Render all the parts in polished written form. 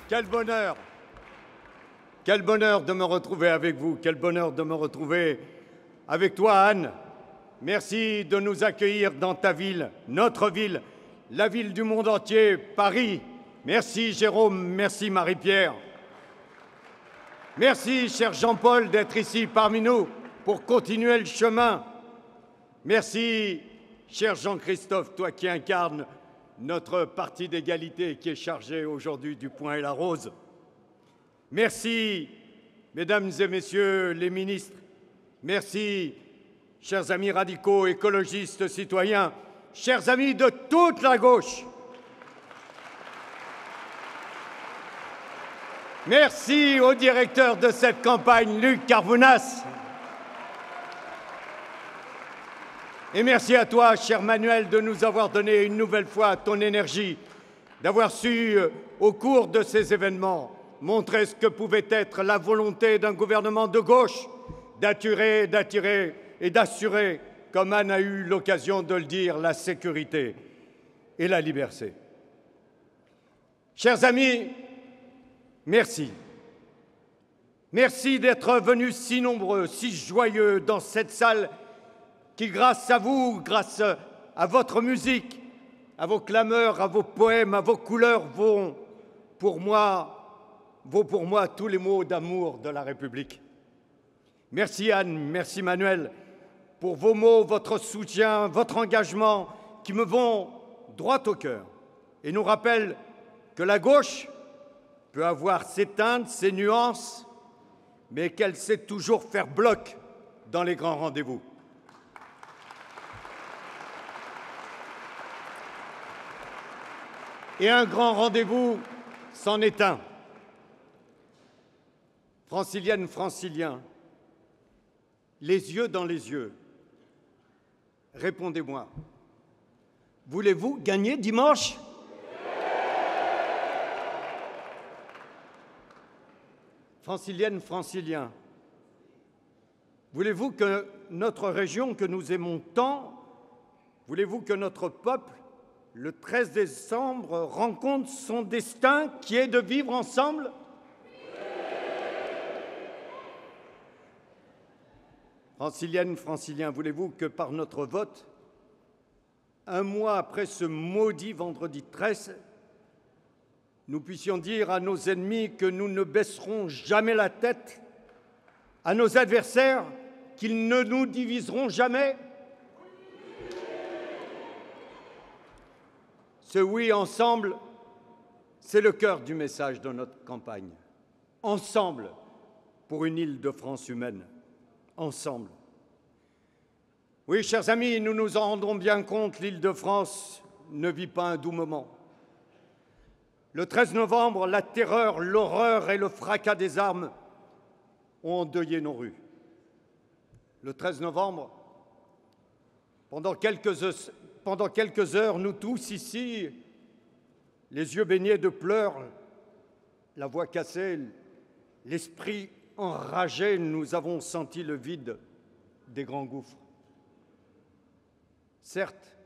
Quel bonheur! Quel bonheur de me retrouver avec vous, quel bonheur de me retrouver avec toi, Anne. Merci de nous accueillir dans ta ville, notre ville, la ville du monde entier, Paris. Merci Jérôme, merci Marie-Pierre. Merci, cher Jean-Paul, d'être ici parmi nous pour continuer le chemin. Merci, cher Jean-Christophe, toi qui incarnes notre parti d'égalité qui est chargé aujourd'hui du point et la rose. Merci, mesdames et messieurs les ministres. Merci, chers amis radicaux, écologistes, citoyens, chers amis de toute la gauche. Merci au directeur de cette campagne, Luc Carbounas. Et merci à toi, cher Manuel, de nous avoir donné une nouvelle fois ton énergie, d'avoir su, au cours de ces événements, montrer ce que pouvait être la volonté d'un gouvernement de gauche, d'attirer et d'assurer, comme Anne a eu l'occasion de le dire, la sécurité et la liberté. Chers amis, merci. Merci d'être venus si nombreux, si joyeux dans cette salle qui, grâce à vous, grâce à votre musique, à vos clameurs, à vos poèmes, à vos couleurs, vaut pour moi tous les mots d'amour de la République. Merci Anne, merci Manuel, pour vos mots, votre soutien, votre engagement qui me vont droit au cœur et nous rappellent que la gauche peut avoir ses teintes, ses nuances, mais qu'elle sait toujours faire bloc dans les grands rendez-vous. Et un grand rendez-vous c'en est un. Franciliennes, Franciliens, les yeux dans les yeux, répondez-moi. Voulez-vous gagner dimanche ? Franciliennes, Franciliens, voulez-vous que notre région que nous aimons tant, voulez-vous que notre peuple, le 13 décembre, rencontre son destin qui est de vivre ensemble ? Franciliennes, Franciliens, voulez-vous que par notre vote, un mois après ce maudit vendredi 13, nous puissions dire à nos ennemis que nous ne baisserons jamais la tête, à nos adversaires qu'ils ne nous diviseront jamais ? Ce oui ensemble, c'est le cœur du message de notre campagne. Ensemble pour une Île-de-France humaine. Ensemble. Oui, chers amis, nous nous en rendons bien compte, l'Île-de-France ne vit pas un doux moment. Le 13 novembre, la terreur, l'horreur et le fracas des armes ont endeuillé nos rues. Le 13 novembre, pendant quelques heures, nous tous ici, les yeux baignés de pleurs, la voix cassée, l'esprit enragé, nous avons senti le vide des grands gouffres. Certes,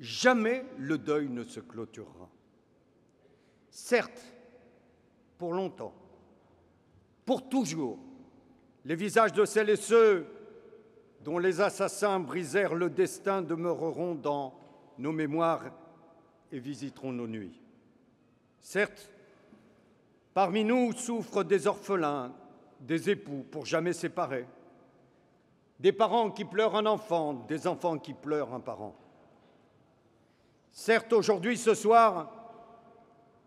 jamais le deuil ne se clôturera. Certes, pour longtemps, pour toujours, les visages de celles et ceux dont les assassins brisèrent le destin demeureront dans nos mémoires et visiteront nos nuits. Certes, parmi nous souffrent des orphelins, des époux pour jamais séparés, des parents qui pleurent un enfant, des enfants qui pleurent un parent. Certes, aujourd'hui, ce soir,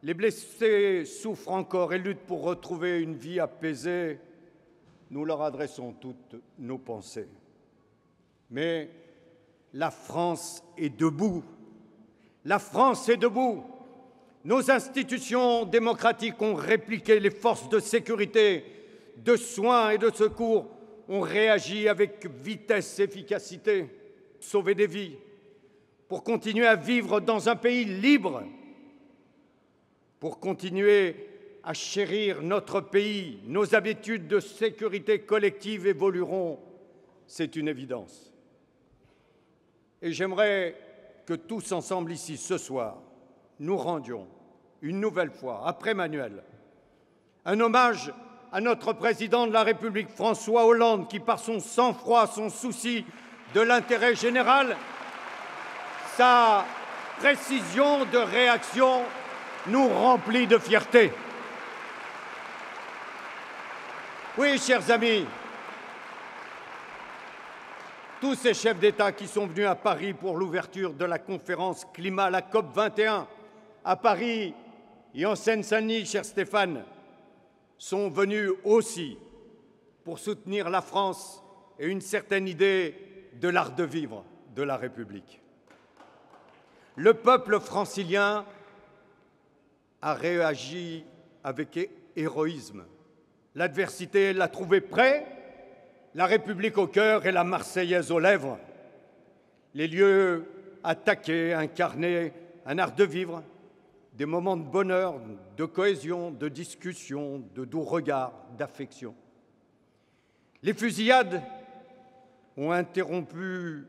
les blessés souffrent encore et luttent pour retrouver une vie apaisée. Nous leur adressons toutes nos pensées. Mais la France est debout. La France est debout. Nos institutions démocratiques ont répliqué, les forces de sécurité, de soins et de secours ont réagi avec vitesse et efficacité, sauvé des vies, pour continuer à vivre dans un pays libre, pour continuer à chérir notre pays. Nos habitudes de sécurité collective évolueront, c'est une évidence. Et j'aimerais que tous ensemble ici, ce soir, nous rendions une nouvelle fois, après Manuel, un hommage à notre président de la République, François Hollande, qui, par son sang-froid, son souci de l'intérêt général, sa précision de réaction, nous remplit de fierté. Oui, chers amis, tous ces chefs d'État qui sont venus à Paris pour l'ouverture de la conférence climat, la COP 21, à Paris et en Seine-Saint-Denis, cher Stéphane, sont venus aussi pour soutenir la France et une certaine idée de l'art de vivre de la République. Le peuple francilien a réagi avec héroïsme. L'adversité l'a trouvé prêt, la République au cœur et la Marseillaise aux lèvres. Les lieux attaqués incarnaient un art de vivre, des moments de bonheur, de cohésion, de discussion, de doux regards, d'affection. Les fusillades ont interrompu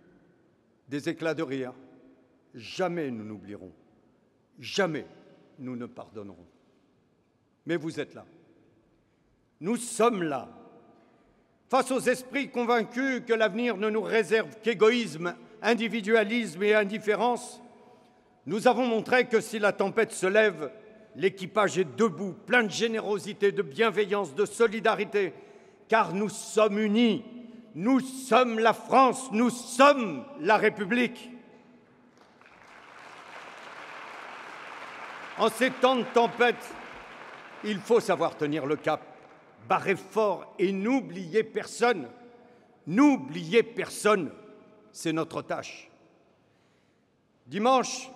des éclats de rire. Jamais nous n'oublierons, jamais nous ne pardonnerons. Mais vous êtes là. Nous sommes là. Face aux esprits convaincus que l'avenir ne nous réserve qu'égoïsme, individualisme et indifférence, nous avons montré que si la tempête se lève, l'équipage est debout, plein de générosité, de bienveillance, de solidarité, car nous sommes unis. Nous sommes la France, nous sommes la République. En ces temps de tempête, il faut savoir tenir le cap, barrer fort et n'oublier personne. N'oubliez personne, c'est notre tâche. Dimanche,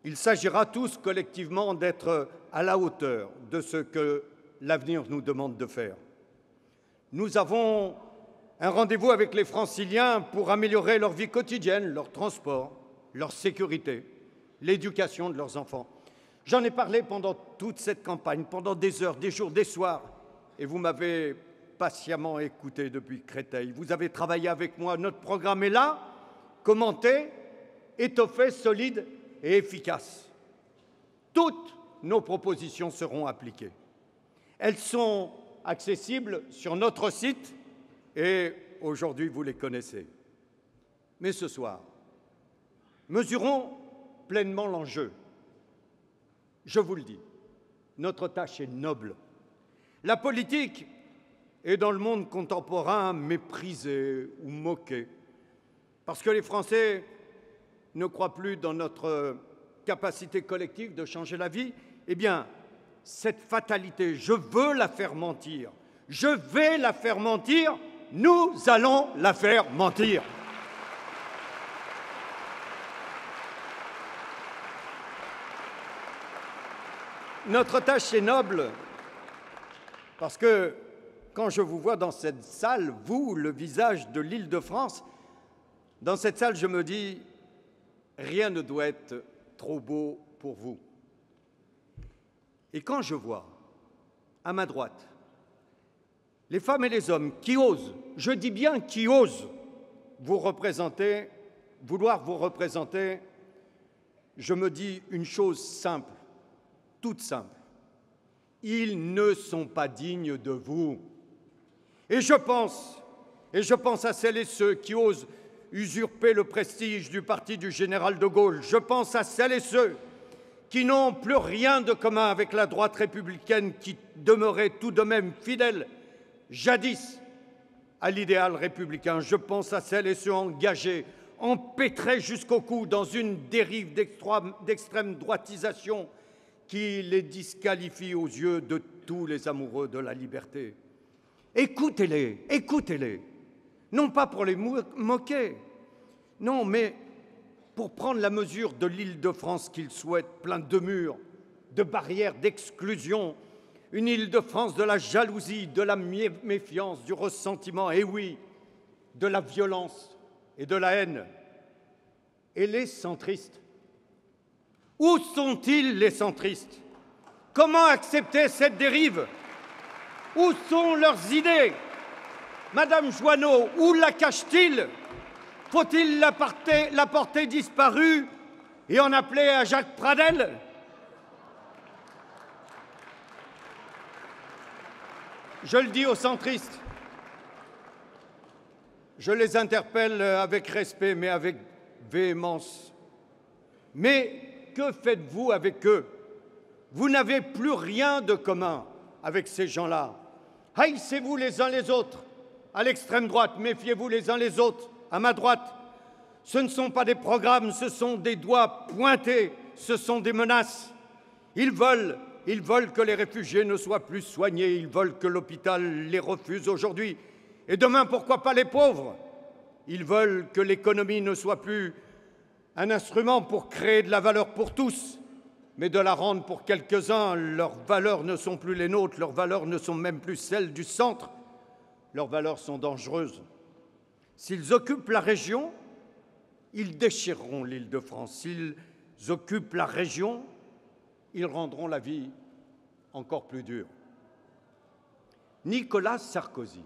il s'agira tous collectivement d'être à la hauteur de ce que l'avenir nous demande de faire. Nous avons un rendez-vous avec les Franciliens pour améliorer leur vie quotidienne, leur transport, leur sécurité, l'éducation de leurs enfants. J'en ai parlé pendant toute cette campagne, pendant des heures, des jours, des soirs, et vous m'avez patiemment écouté depuis Créteil. Vous avez travaillé avec moi. Notre programme est là, commenté, étoffé, solide et efficace. Toutes nos propositions seront appliquées. Elles sont accessibles sur notre site et aujourd'hui, vous les connaissez. Mais ce soir, mesurons pleinement l'enjeu. Je vous le dis, notre tâche est noble. La politique est dans le monde contemporain méprisée ou moquée parce que les Français ne croient plus dans notre capacité collective de changer la vie. Eh bien, cette fatalité, je veux la faire mentir. Je vais la faire mentir. Nous allons la faire mentir. Notre tâche est noble parce que quand je vous vois dans cette salle, vous, le visage de l'Île-de-France, dans cette salle, je me dis, rien ne doit être trop beau pour vous. Et quand je vois, à ma droite, les femmes et les hommes qui osent, je dis bien qui osent, vous représenter, vouloir vous représenter, je me dis une chose simple, toute simple. Ils ne sont pas dignes de vous. Et je pense à celles et ceux qui osent usurper le prestige du parti du général de Gaulle. Je pense à celles et ceux qui n'ont plus rien de commun avec la droite républicaine qui demeurait tout de même fidèle jadis à l'idéal républicain. Je pense à celles et ceux engagés, empêtrés jusqu'au cou dans une dérive d'extrême droitisation qui les disqualifie aux yeux de tous les amoureux de la liberté. Écoutez-les, écoutez-les, non pas pour les moquer, non, mais pour prendre la mesure de l'Île-de-France qu'ils souhaitent, pleine de murs, de barrières, d'exclusion, une Île-de-France de la jalousie, de la méfiance, du ressentiment, et oui, de la violence et de la haine. Et les centristes, où sont-ils les centristes? Comment accepter cette dérive? Où sont leurs idées? Madame Joanneau, où la cachent-ils? Faut-il la porter disparue et en appeler à Jacques Pradel? Je le dis aux centristes, je les interpelle avec respect, mais avec véhémence. Mais que faites-vous avec eux? Vous n'avez plus rien de commun avec ces gens-là. Haïssez-vous les uns les autres. À l'extrême droite, méfiez-vous les uns les autres. À ma droite, ce ne sont pas des programmes, ce sont des doigts pointés, ce sont des menaces. Ils veulent que les réfugiés ne soient plus soignés, ils veulent que l'hôpital les refuse aujourd'hui. Et demain, pourquoi pas les pauvres? Ils veulent que l'économie ne soit plus un instrument pour créer de la valeur pour tous, mais de la rendre pour quelques-uns. Leurs valeurs ne sont plus les nôtres, leurs valeurs ne sont même plus celles du centre. Leurs valeurs sont dangereuses. S'ils occupent la région, ils déchireront l'Île-de-France. S'ils occupent la région, ils rendront la vie encore plus dure. Nicolas Sarkozy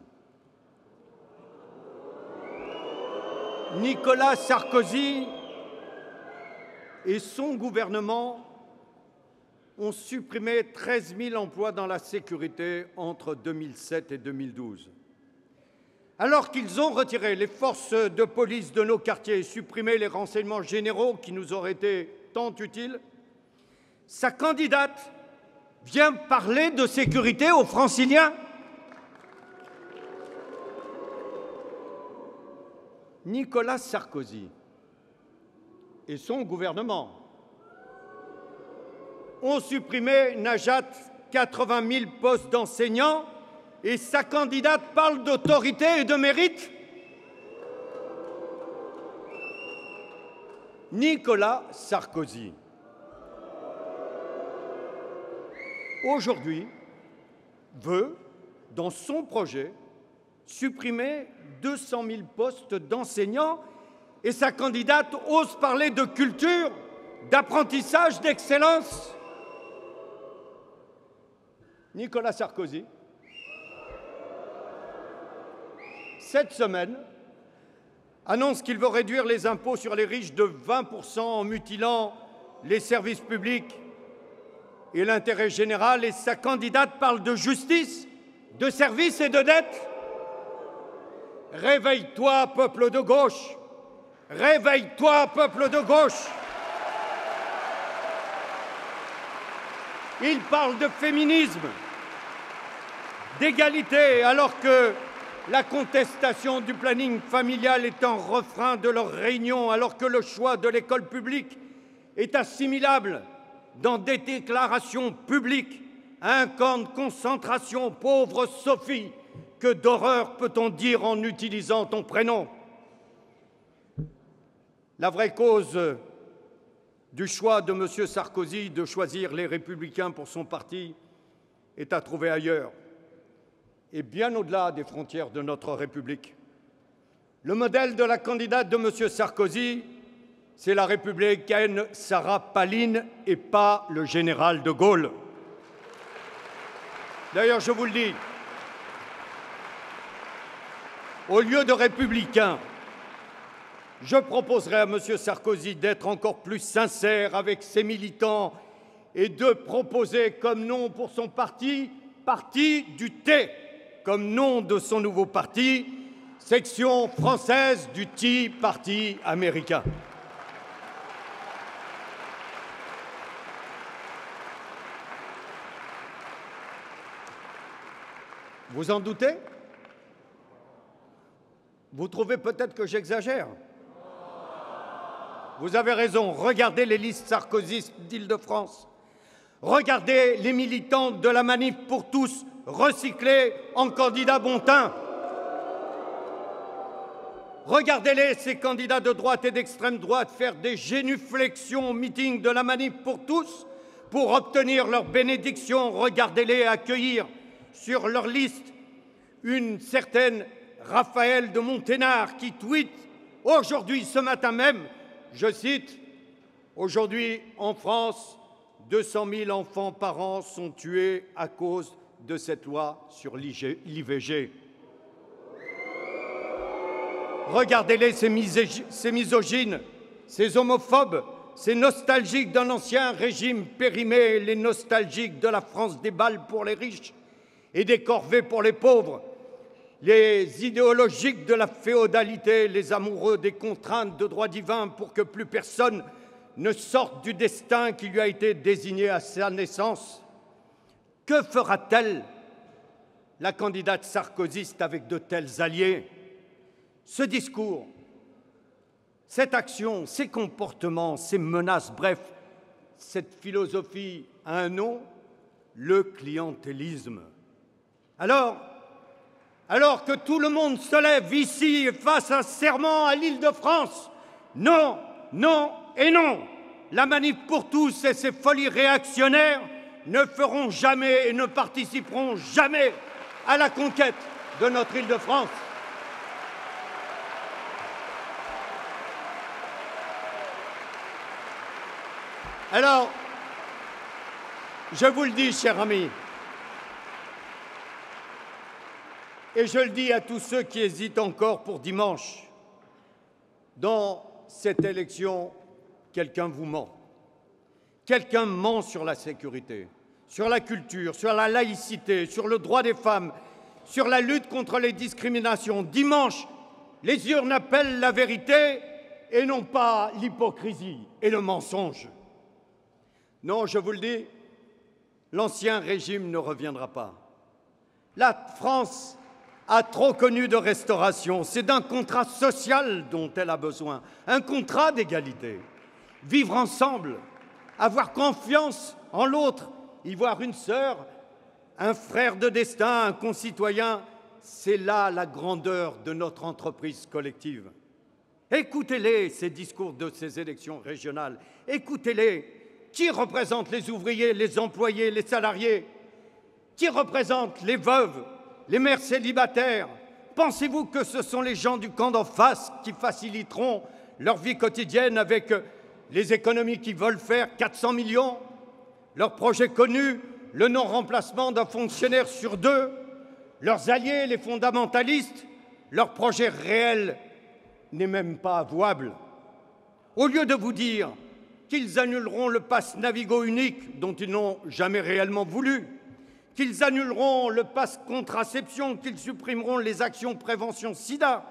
et son gouvernement ont supprimé 13 000 emplois dans la sécurité entre 2007 et 2012. Alors qu'ils ont retiré les forces de police de nos quartiers et supprimé les renseignements généraux qui nous auraient été tant utiles, sa candidate vient parler de sécurité aux Franciliens. Nicolas Sarkozy et son gouvernement ont supprimé, Najat, 80 000 postes d'enseignants et sa candidate parle d'autorité et de mérite. Nicolas Sarkozy, aujourd'hui, veut, dans son projet, supprimer 200 000 postes d'enseignants et sa candidate ose parler de culture, d'apprentissage, d'excellence. Nicolas Sarkozy, cette semaine, annonce qu'il veut réduire les impôts sur les riches de 20% en mutilant les services publics et l'intérêt général, et sa candidate parle de justice, de services et de dette. Réveille-toi, peuple de gauche! Réveille-toi, peuple de gauche! Il parle de féminisme, d'égalité, alors que la contestation du planning familial est un refrain de leurs réunions, alors que le choix de l'école publique est assimilable dans des déclarations publiques à un camp de concentration. Pauvre Sophie, que d'horreur peut-on dire en utilisant ton prénom? La vraie cause du choix de M. Sarkozy de choisir les Républicains pour son parti est à trouver ailleurs et bien au-delà des frontières de notre République. Le modèle de la candidate de M. Sarkozy, c'est la républicaine Sarah Palin et pas le général de Gaulle. D'ailleurs, je vous le dis, au lieu de républicain, je proposerai à M. Sarkozy d'être encore plus sincère avec ses militants et de proposer comme nom pour son parti, Parti du thé, comme nom de son nouveau parti, section française du Tea Party américain. Vous en doutez? Vous trouvez peut-être que j'exagère? Vous avez raison, regardez les listes sarkozystes d'Île-de-France. Regardez les militants de la Manif pour tous recyclés en candidats bon teint. Regardez-les, ces candidats de droite et d'extrême droite, faire des génuflexions au meeting de la Manif pour tous pour obtenir leur bénédiction. Regardez-les accueillir sur leur liste une certaine Raphaël de Monténard qui tweet aujourd'hui, ce matin même, je cite, « Aujourd'hui, en France, 200 000 enfants par an sont tués à cause de cette loi sur l'IVG. » Regardez-les, ces misogynes, ces homophobes, ces nostalgiques d'un ancien régime périmé, les nostalgiques de la France des balles pour les riches et des corvées pour les pauvres, les idéologiques de la féodalité, les amoureux des contraintes de droit divin pour que plus personne ne sorte du destin qui lui a été désigné à sa naissance. Que fera-t-elle, la candidate sarkozyste, avec de tels alliés? Ce discours, cette action, ces comportements, ces menaces, bref, cette philosophie a un nom, le clientélisme. Alors que tout le monde se lève ici et fasse un serment à l'Île-de-France, non, non et non, la manif pour tous et ses folies réactionnaires ne feront jamais et ne participeront jamais à la conquête de notre Île-de-France. Alors, je vous le dis, chers amis, et je le dis à tous ceux qui hésitent encore pour dimanche, dans cette élection, quelqu'un vous ment. Quelqu'un ment sur la sécurité, sur la culture, sur la laïcité, sur le droit des femmes, sur la lutte contre les discriminations. Dimanche, les urnes appellent la vérité et non pas l'hypocrisie et le mensonge. Non, je vous le dis, l'ancien régime ne reviendra pas. La France a trop connu de restauration. C'est d'un contrat social dont elle a besoin, un contrat d'égalité. Vivre ensemble, avoir confiance en l'autre, y voir une sœur, un frère de destin, un concitoyen, c'est là la grandeur de notre entreprise collective. Écoutez-les, ces discours de ces élections régionales. Écoutez-les. Qui représente les ouvriers, les employés, les salariés? Qui représente les veuves, les mères célibataires? Pensez-vous que ce sont les gens du camp d'en face qui faciliteront leur vie quotidienne avec les économies qu'ils veulent faire, 400 millions? Leur projet connu, le non-remplacement d'un fonctionnaire sur 2? Leurs alliés, les fondamentalistes? Leur projet réel n'est même pas avouable. Au lieu de vous dire qu'ils annuleront le pass Navigo unique dont ils n'ont jamais réellement voulu, qu'ils annuleront le pass contraception, qu'ils supprimeront les actions prévention sida,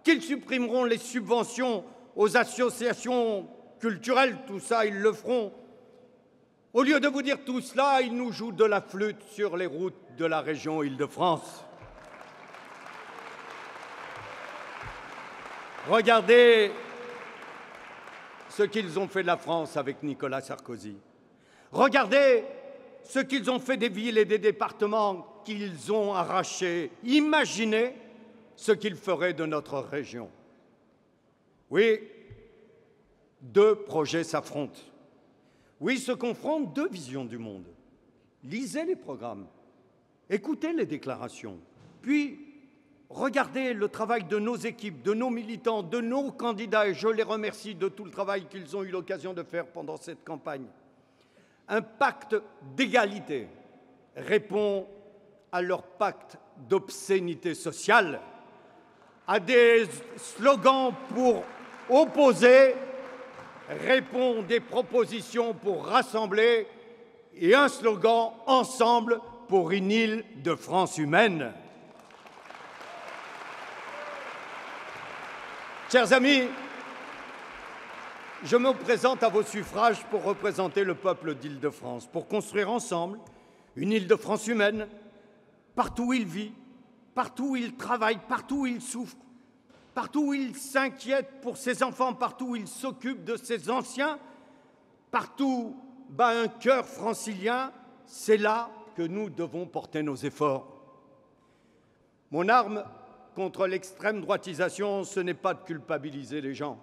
qu'ils supprimeront les subventions aux associations culturelles, tout ça ils le feront. Au lieu de vous dire tout cela, ils nous jouent de la flûte sur les routes de la région Île-de-France. Regardez ce qu'ils ont fait de la France avec Nicolas Sarkozy. Regardez ce qu'ils ont fait des villes et des départements qu'ils ont arrachés. Imaginez ce qu'ils feraient de notre région. Oui, deux projets s'affrontent. Oui, se confrontent deux visions du monde. Lisez les programmes, écoutez les déclarations, puis regardez le travail de nos équipes, de nos militants, de nos candidats, et je les remercie de tout le travail qu'ils ont eu l'occasion de faire pendant cette campagne. Un pacte d'égalité répond à leur pacte d'obscénité sociale, à des slogans pour opposer, répond des propositions pour rassembler et un slogan « Ensemble pour une Île-de-France humaine ». Chers amis, je me présente à vos suffrages pour représenter le peuple d'Île-de-France, pour construire ensemble une Île-de-France humaine, partout où il vit, partout où il travaille, partout où il souffre, partout où il s'inquiète pour ses enfants, partout où il s'occupe de ses anciens, partout bat un cœur francilien, c'est là que nous devons porter nos efforts. Mon arme contre l'extrême droitisation, ce n'est pas de culpabiliser les gens.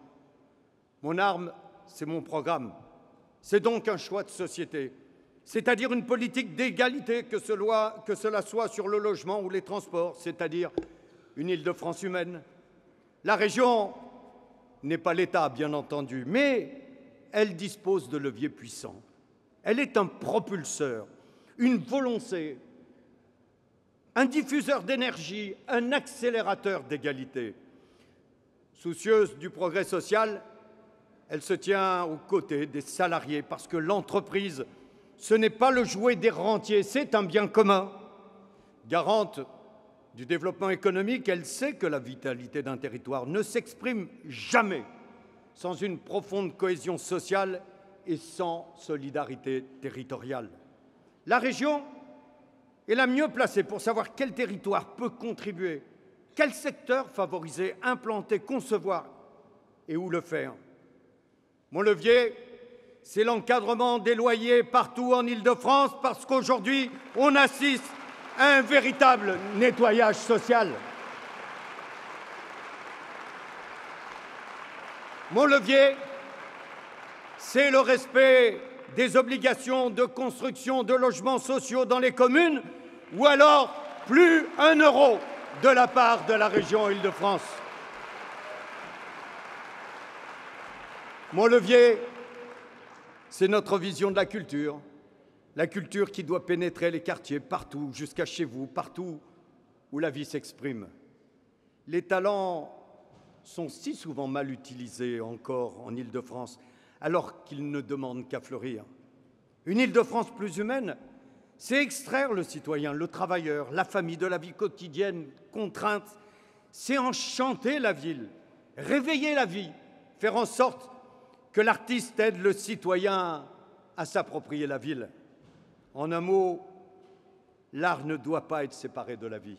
Mon arme, c'est mon programme. C'est donc un choix de société, c'est-à-dire une politique d'égalité, que cela soit sur le logement ou les transports, c'est-à-dire une Île-de-France humaine. La région n'est pas l'État, bien entendu, mais elle dispose de leviers puissants. Elle est un propulseur, une volonté, un diffuseur d'énergie, un accélérateur d'égalité. Soucieuse du progrès social, elle se tient aux côtés des salariés parce que l'entreprise, ce n'est pas le jouet des rentiers, c'est un bien commun. Garante du développement économique, elle sait que la vitalité d'un territoire ne s'exprime jamais sans une profonde cohésion sociale et sans solidarité territoriale. La région est la mieux placée pour savoir quel territoire peut contribuer, quel secteur favoriser, implanter, concevoir et où le faire. Mon levier, c'est l'encadrement des loyers partout en Île-de-France parce qu'aujourd'hui, on assiste à un véritable nettoyage social. Mon levier, c'est le respect des obligations de construction de logements sociaux dans les communes ou alors plus un euro de la part de la région Île-de-France. Mon levier, c'est notre vision de la culture qui doit pénétrer les quartiers partout, jusqu'à chez vous, partout où la vie s'exprime. Les talents sont si souvent mal utilisés encore en Île-de-France, alors qu'ils ne demandent qu'à fleurir. Une Île-de-France plus humaine, c'est extraire le citoyen, le travailleur, la famille de la vie quotidienne contrainte, c'est enchanter la ville, réveiller la vie, faire en sorte que l'artiste aide le citoyen à s'approprier la ville. En un mot, l'art ne doit pas être séparé de la vie.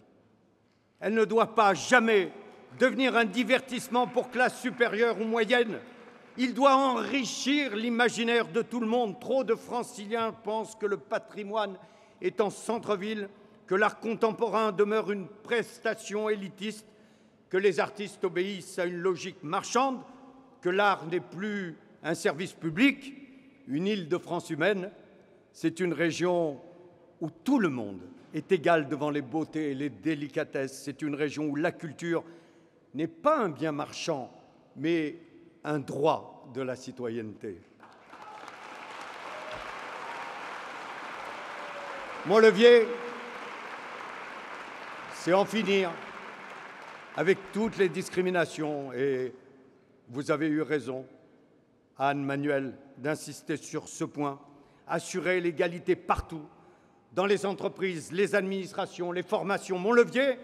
Elle ne doit pas jamais devenir un divertissement pour classe supérieure ou moyenne. Il doit enrichir l'imaginaire de tout le monde. Trop de Franciliens pensent que le patrimoine est en centre-ville, que l'art contemporain demeure une prestation élitiste, que les artistes obéissent à une logique marchande, que l'art n'est plus un service public. Une Île-de-France humaine, c'est une région où tout le monde est égal devant les beautés et les délicatesses. C'est une région où la culture n'est pas un bien marchand, mais un droit de la citoyenneté. Mon levier, c'est en finir avec toutes les discriminations et vous avez eu raison, Anne Manuel, d'insister sur ce point, assurer l'égalité partout, dans les entreprises, les administrations, les formations. Mon levier,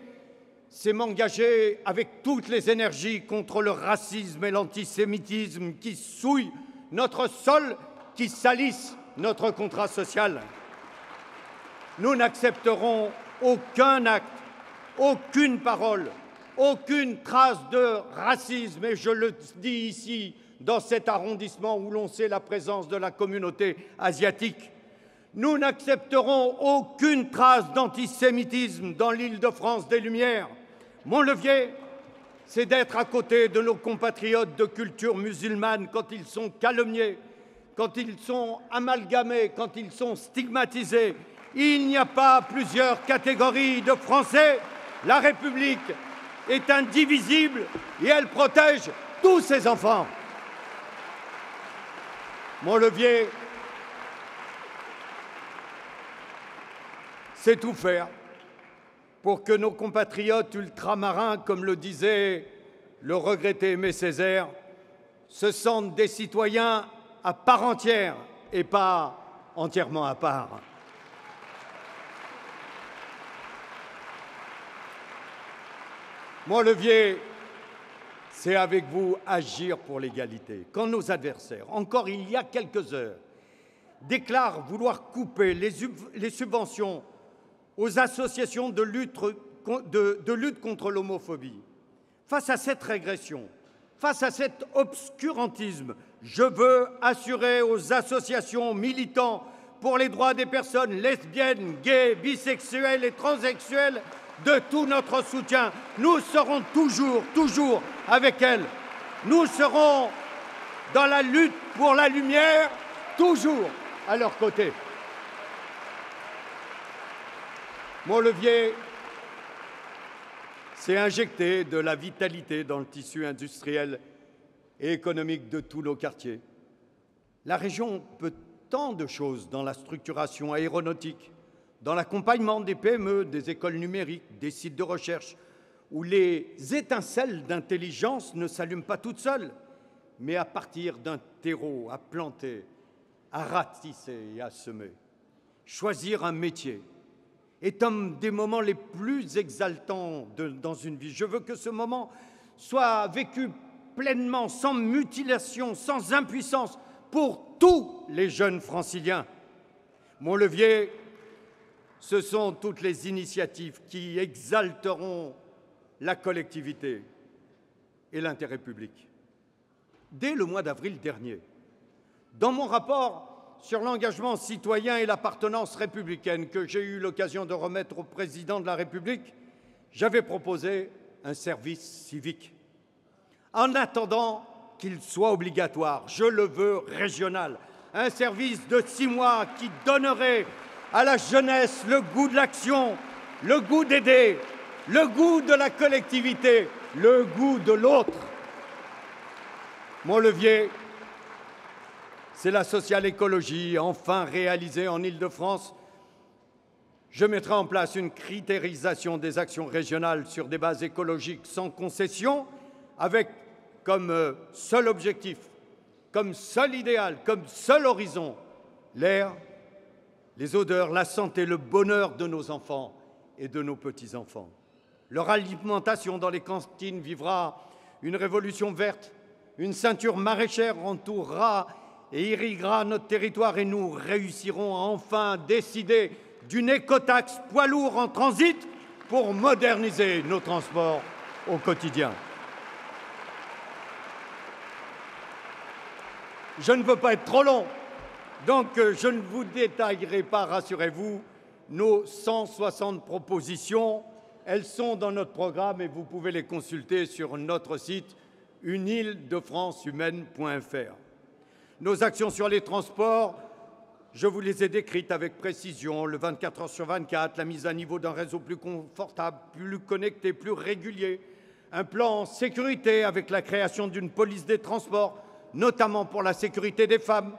c'est m'engager avec toutes les énergies contre le racisme et l'antisémitisme qui souillent notre sol, qui salissent notre contrat social. Nous n'accepterons aucun acte, aucune parole, aucune trace de racisme, et je le dis ici, dans cet arrondissement où l'on sait la présence de la communauté asiatique. Nous n'accepterons aucune trace d'antisémitisme dans l'Île-de-France des Lumières. Mon levier, c'est d'être à côté de nos compatriotes de culture musulmane quand ils sont calomniés, quand ils sont amalgamés, quand ils sont stigmatisés. Il n'y a pas plusieurs catégories de Français. La République est indivisible et elle protège tous ses enfants. Mon levier, c'est tout faire pour que nos compatriotes ultramarins, comme le disait le regretté Aimé Césaire, se sentent des citoyens à part entière et pas entièrement à part. Mon levier, c'est avec vous agir pour l'égalité. Quand nos adversaires, encore il y a quelques heures, déclarent vouloir couper les subventions aux associations de lutte contre l'homophobie, face à cette régression, face à cet obscurantisme, je veux assurer aux associations militants pour les droits des personnes lesbiennes, gays, bisexuelles et transsexuelles de tout notre soutien. Nous serons toujours avec elles. Nous serons dans la lutte pour la lumière, toujours à leur côté. Mon levier, c'est injecter de la vitalité dans le tissu industriel et économique de tous nos quartiers. La région peut tant de choses dans la structuration aéronautique, dans l'accompagnement des PME, des écoles numériques, des sites de recherche, où les étincelles d'intelligence ne s'allument pas toutes seules, mais à partir d'un terreau à planter, à ratisser et à semer. Choisir un métier est un des moments les plus exaltants dans une vie. Je veux que ce moment soit vécu pleinement, sans mutilation, sans impuissance, pour tous les jeunes franciliens. Mon levier, ce sont toutes les initiatives qui exalteront la collectivité et l'intérêt public. Dès le mois d'avril dernier, dans mon rapport sur l'engagement citoyen et l'appartenance républicaine que j'ai eu l'occasion de remettre au président de la République, j'avais proposé un service civique. En attendant qu'il soit obligatoire, je le veux régional, un service de 6 mois qui donnerait à la jeunesse le goût de l'action, le goût d'aider, le goût de la collectivité, le goût de l'autre. Mon levier, c'est la sociale écologie, enfin réalisée en Île-de-France. Je mettrai en place une critérisation des actions régionales sur des bases écologiques sans concession, avec comme seul objectif, comme seul idéal, comme seul horizon, l'air, les odeurs, la santé, le bonheur de nos enfants et de nos petits-enfants. Leur alimentation dans les cantines vivra une révolution verte, une ceinture maraîchère entourera et irriguera notre territoire et nous réussirons à enfin décider d'une écotaxe poids lourds en transit pour moderniser nos transports au quotidien. Je ne veux pas être trop long, donc je ne vous détaillerai pas, rassurez-vous, nos 160 propositions. Elles sont dans notre programme et vous pouvez les consulter sur notre site uneîle-de-france-humaine.fr. Nos actions sur les transports, je vous les ai décrites avec précision. Le 24 heures sur 24, la mise à niveau d'un réseau plus confortable, plus connecté, plus régulier. Un plan sécurité avec la création d'une police des transports, notamment pour la sécurité des femmes.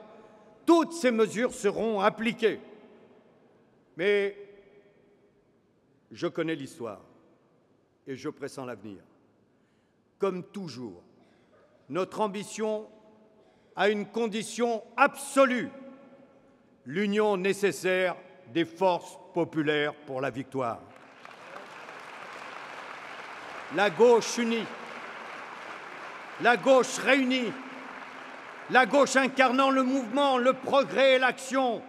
Toutes ces mesures seront appliquées. Mais je connais l'histoire et je pressens l'avenir. Comme toujours, notre ambition a une condition absolue, l'union nécessaire des forces populaires pour la victoire. La gauche unie, la gauche réunie, la gauche incarnant le mouvement, le progrès et l'action.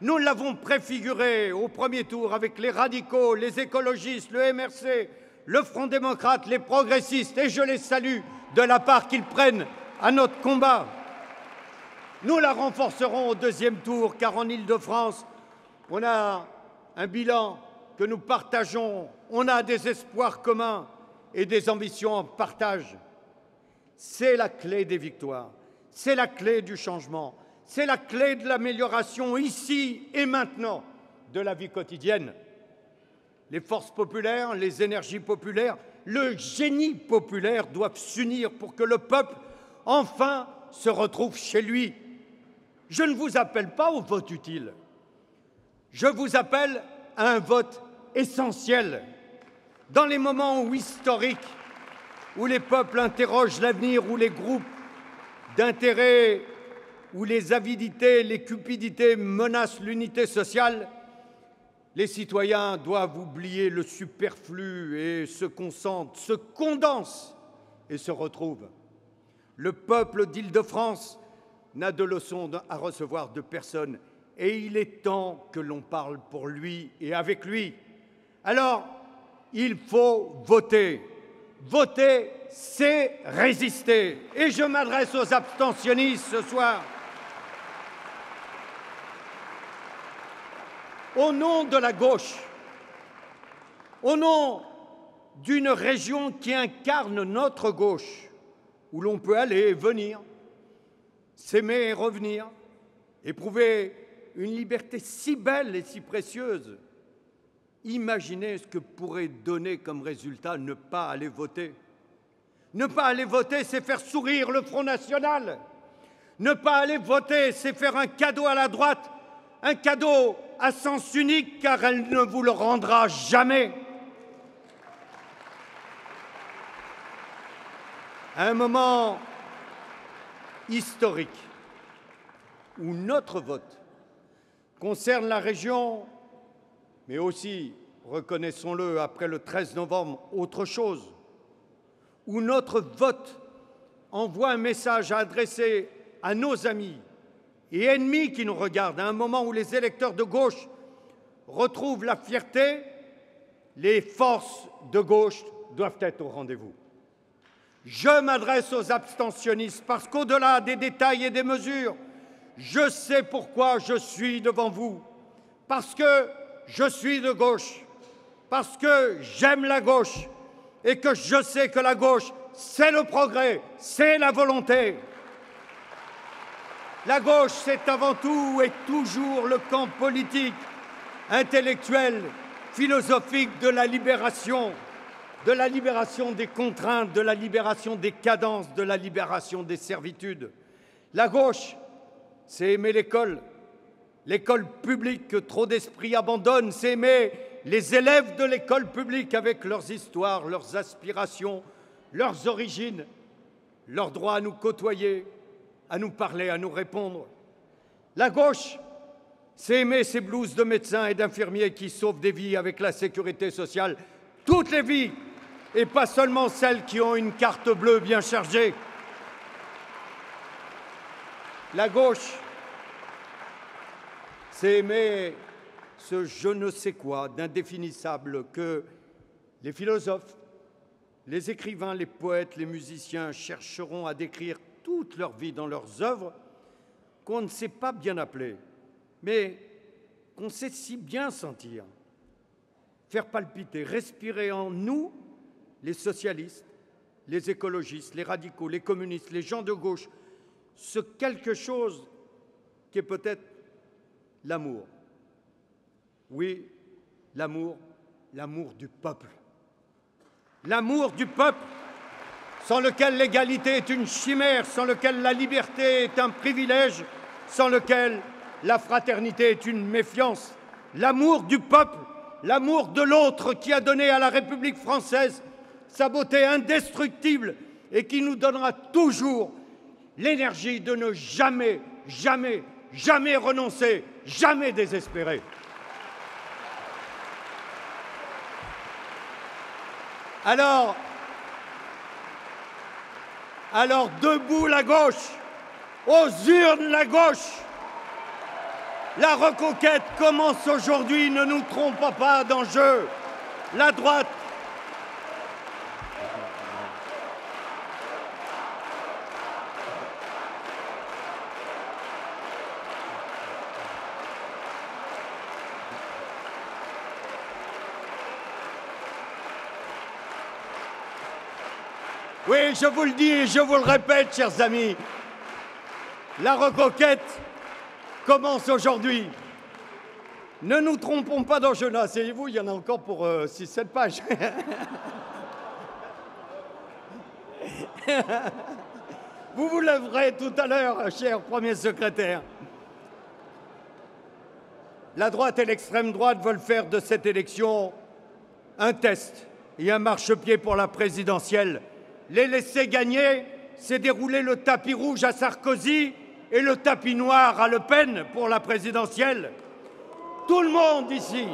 Nous l'avons préfiguré au premier tour avec les radicaux, les écologistes, le MRC, le Front démocrate, les progressistes, et je les salue de la part qu'ils prennent à notre combat. Nous la renforcerons au deuxième tour, car en Île-de-France, on a un bilan que nous partageons, on a des espoirs communs et des ambitions en partage. C'est la clé des victoires, c'est la clé du changement, c'est la clé de l'amélioration ici et maintenant de la vie quotidienne. Les forces populaires, les énergies populaires, le génie populaire doivent s'unir pour que le peuple, enfin, se retrouve chez lui. Je ne vous appelle pas au vote utile. Je vous appelle à un vote essentiel. Dans les moments historiques où les peuples interrogent l'avenir, où les groupes d'intérêt, où les avidités, les cupidités menacent l'unité sociale, les citoyens doivent oublier le superflu et se concentrent, se condensent et se retrouvent. Le peuple d'Île-de-France n'a de leçons à recevoir de personne et il est temps que l'on parle pour lui et avec lui. Alors, il faut voter. Voter, c'est résister. Et je m'adresse aux abstentionnistes ce soir. Au nom de la gauche, au nom d'une région qui incarne notre gauche, où l'on peut aller et venir, s'aimer et revenir, éprouver une liberté si belle et si précieuse. Imaginez ce que pourrait donner comme résultat ne pas aller voter. Ne pas aller voter, c'est faire sourire le Front national. Ne pas aller voter, c'est faire un cadeau à la droite, un cadeau à sens unique, car elle ne vous le rendra jamais. À un moment historique où notre vote concerne la région mais aussi, reconnaissons-le, après le 13 novembre, autre chose, où notre vote envoie un message à adresser à nos amis et ennemis qui nous regardent, à un moment où les électeurs de gauche retrouvent la fierté, les forces de gauche doivent être au rendez-vous. Je m'adresse aux abstentionnistes parce qu'au-delà des détails et des mesures, je sais pourquoi je suis devant vous. Parce que je suis de gauche, parce que j'aime la gauche et que je sais que la gauche, c'est le progrès, c'est la volonté. La gauche, c'est avant tout et toujours le camp politique, intellectuel, philosophique de la libération des contraintes, de la libération des cadences, de la libération des servitudes. La gauche, c'est aimer l'école publique que trop d'esprits abandonnent, c'est aimer les élèves de l'école publique avec leurs histoires, leurs aspirations, leurs origines, leur droit à nous côtoyer, à nous parler, à nous répondre. La gauche, c'est aimer ces blouses de médecins et d'infirmiers qui sauvent des vies avec la sécurité sociale, toutes les vies, et pas seulement celles qui ont une carte bleue bien chargée. La gauche, c'est aimer ce je ne sais quoi d'indéfinissable que les philosophes, les écrivains, les poètes, les musiciens chercheront à décrire toute leur vie dans leurs œuvres qu'on ne sait pas bien appeler, mais qu'on sait si bien sentir, faire palpiter, respirer en nous, les socialistes, les écologistes, les radicaux, les communistes, les gens de gauche, ce quelque chose qui est peut-être l'amour. Oui, l'amour du peuple. L'amour du peuple, sans lequel l'égalité est une chimère, sans lequel la liberté est un privilège, sans lequel la fraternité est une méfiance. L'amour du peuple, l'amour de l'autre qui a donné à la République française sa beauté indestructible et qui nous donnera toujours l'énergie de ne jamais, jamais, jamais renoncer, jamais désespérer. Alors debout la gauche, aux urnes la gauche. La reconquête commence aujourd'hui, ne nous trompons pas d'enjeu. La droite. Oui, je vous le dis et je vous le répète, chers amis, la reconquête commence aujourd'hui. Ne nous trompons pas d'enjeu. Là, asseyez-vous, il y en a encore pour 6-7 pages. Vous vous lèverez tout à l'heure, cher Premier secrétaire. La droite et l'extrême droite veulent faire de cette élection un test et un marchepied pour la présidentielle. Les laisser gagner, c'est dérouler le tapis rouge à Sarkozy et le tapis noir à Le Pen pour la présidentielle. Tout le monde ici,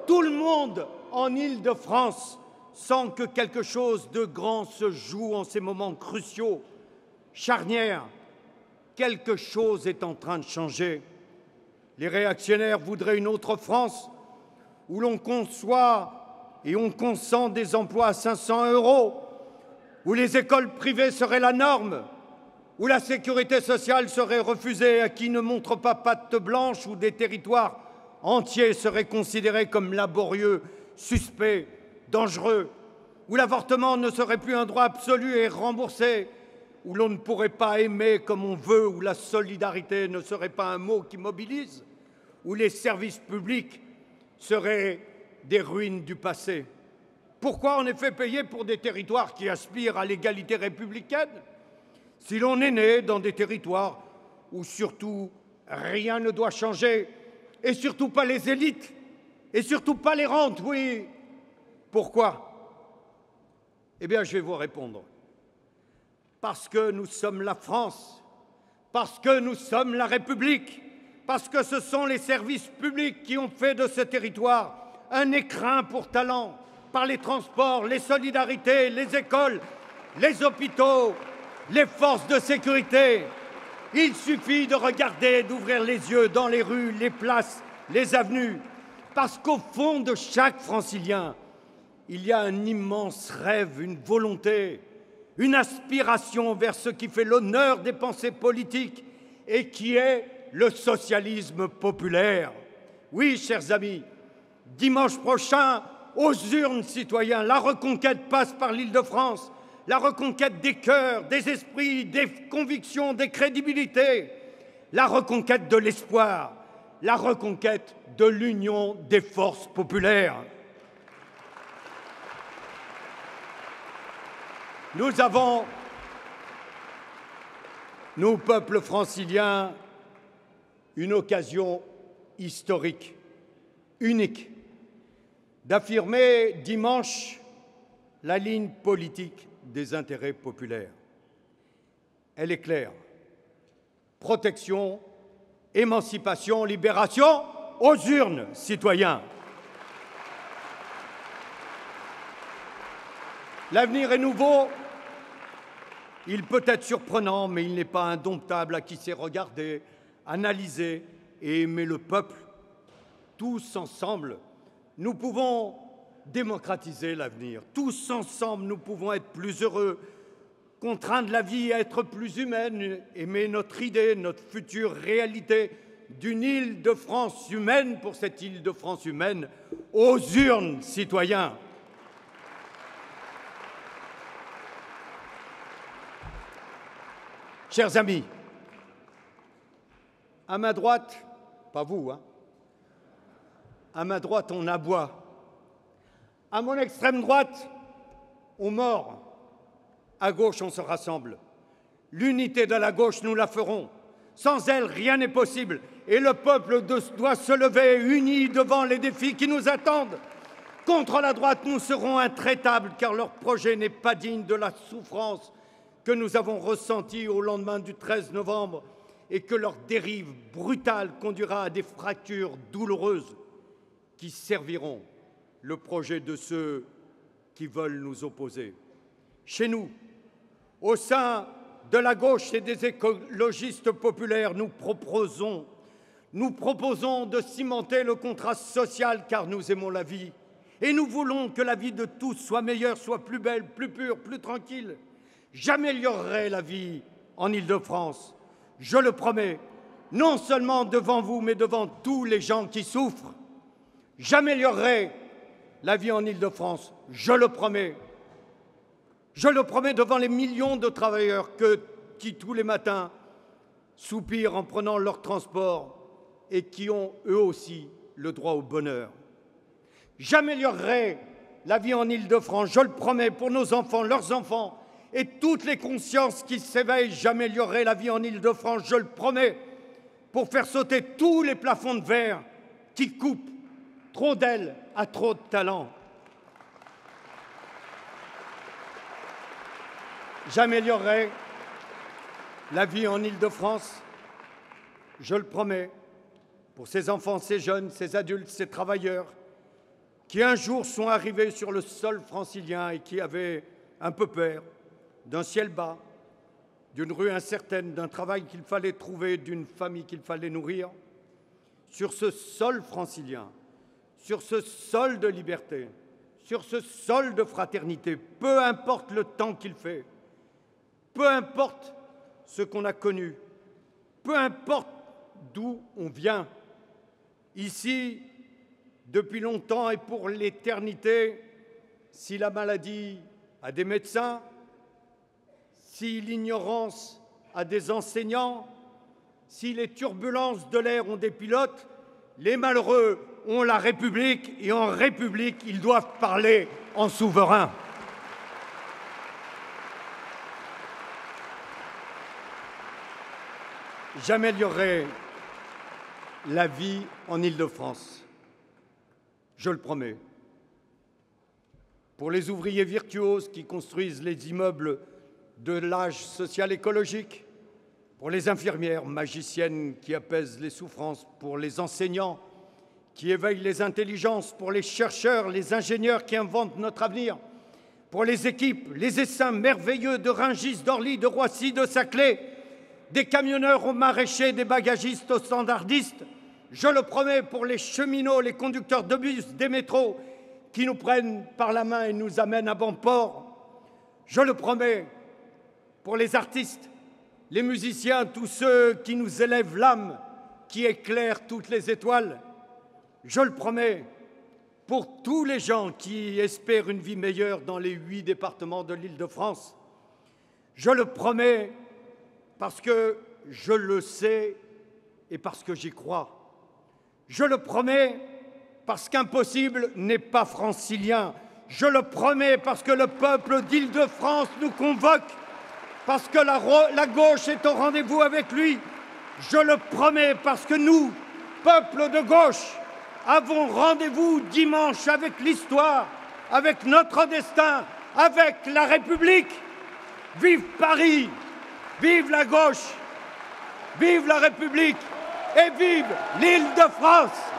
tout le monde en Île-de-France sent que quelque chose de grand se joue en ces moments cruciaux, charnières. Quelque chose est en train de changer. Les réactionnaires voudraient une autre France où l'on conçoit et on consent des emplois à 500 €, où les écoles privées seraient la norme, où la sécurité sociale serait refusée à qui ne montre pas patte blanche, où des territoires entiers seraient considérés comme laborieux, suspects, dangereux, où l'avortement ne serait plus un droit absolu et remboursé, où l'on ne pourrait pas aimer comme on veut, où la solidarité ne serait pas un mot qui mobilise, où les services publics seraient des ruines du passé. Pourquoi en effet payer pour des territoires qui aspirent à l'égalité républicaine si l'on est né dans des territoires où surtout rien ne doit changer, et surtout pas les élites, et surtout pas les rentes? Oui. Pourquoi? Eh bien, je vais vous répondre. Parce que nous sommes la France, parce que nous sommes la République, parce que ce sont les services publics qui ont fait de ce territoire un écrin pour talents, par les transports, les solidarités, les écoles, les hôpitaux, les forces de sécurité. Il suffit de regarder, d'ouvrir les yeux dans les rues, les places, les avenues, parce qu'au fond de chaque Francilien, il y a un immense rêve, une volonté, une aspiration vers ce qui fait l'honneur des pensées politiques et qui est le socialisme populaire. Oui, chers amis, dimanche prochain, aux urnes, citoyens, la reconquête passe par l'Île-de-France, la reconquête des cœurs, des esprits, des convictions, des crédibilités, la reconquête de l'espoir, la reconquête de l'union des forces populaires. Nous avons, nous, peuple francilien, une occasion historique, unique, d'affirmer dimanche la ligne politique des intérêts populaires. Elle est claire. Protection, émancipation, libération, aux urnes, citoyens. L'avenir est nouveau. Il peut être surprenant, mais il n'est pas indomptable à qui sait regarder, analyser et aimer le peuple. Tous ensemble, nous pouvons démocratiser l'avenir. Tous ensemble, nous pouvons être plus heureux, contraindre la vie à être plus humaine, aimer notre idée, notre future réalité d'une Île-de-France humaine pour cette Île-de-France humaine, aux urnes, citoyens. Chers amis, à ma droite, pas vous, hein, à ma droite, on aboie. À mon extrême droite, on mord. À gauche, on se rassemble. L'unité de la gauche, nous la ferons. Sans elle, rien n'est possible. Et le peuple doit se lever uni devant les défis qui nous attendent. Contre la droite, nous serons intraitables, car leur projet n'est pas digne de la souffrance que nous avons ressentie au lendemain du 13 novembre et que leur dérive brutale conduira à des fractures douloureuses qui serviront le projet de ceux qui veulent nous opposer. Chez nous, au sein de la gauche et des écologistes populaires, nous proposons de cimenter le contrat social car nous aimons la vie et nous voulons que la vie de tous soit meilleure, soit plus belle, plus pure, plus tranquille. J'améliorerai la vie en Île-de-France, je le promets, non seulement devant vous, mais devant tous les gens qui souffrent. J'améliorerai la vie en Île-de-France, je le promets. Je le promets devant les millions de travailleurs qui, tous les matins, soupirent en prenant leur transport et qui ont, eux aussi, le droit au bonheur. J'améliorerai la vie en Île-de-France, je le promets, pour nos enfants, leurs enfants et toutes les consciences qui s'éveillent. J'améliorerai la vie en Île-de-France, je le promets, pour faire sauter tous les plafonds de verre qui coupent trop d'ailes à trop de talents. J'améliorerai la vie en Île-de-France, je le promets, pour ces enfants, ces jeunes, ces adultes, ces travailleurs qui un jour sont arrivés sur le sol francilien et qui avaient un peu peur d'un ciel bas, d'une rue incertaine, d'un travail qu'il fallait trouver, d'une famille qu'il fallait nourrir. Sur ce sol francilien, sur ce sol de liberté, sur ce sol de fraternité, peu importe le temps qu'il fait, peu importe ce qu'on a connu, peu importe d'où on vient, ici, depuis longtemps et pour l'éternité, si la maladie a des médecins, si l'ignorance a des enseignants, si les turbulences de l'air ont des pilotes, les malheureux ont la République et en République, ils doivent parler en souverain. J'améliorerai la vie en Île-de-France. Je le promets. Pour les ouvriers virtuoses qui construisent les immeubles de l'âge social écologique, pour les infirmières magiciennes qui apaisent les souffrances, pour les enseignants qui éveillent les intelligences, pour les chercheurs, les ingénieurs qui inventent notre avenir, pour les équipes, les essaims merveilleux de Rungis, d'Orly, de Roissy, de Saclay, des camionneurs aux maraîchers, des bagagistes aux standardistes. Je le promets pour les cheminots, les conducteurs de bus, des métros, qui nous prennent par la main et nous amènent à bon port. Je le promets pour les artistes, les musiciens, tous ceux qui nous élèvent l'âme, qui éclairent toutes les étoiles. Je le promets pour tous les gens qui espèrent une vie meilleure dans les 8 départements de l'Île-de-France. Je le promets parce que je le sais et parce que j'y crois. Je le promets parce qu'impossible n'est pas francilien. Je le promets parce que le peuple d'Île-de-France nous convoque, parce que la gauche est au rendez-vous avec lui. Je le promets parce que nous, peuple de gauche, avons rendez-vous dimanche avec l'histoire, avec notre destin, avec la République. Vive Paris, vive la gauche, vive la République et vive l'Île-de-France!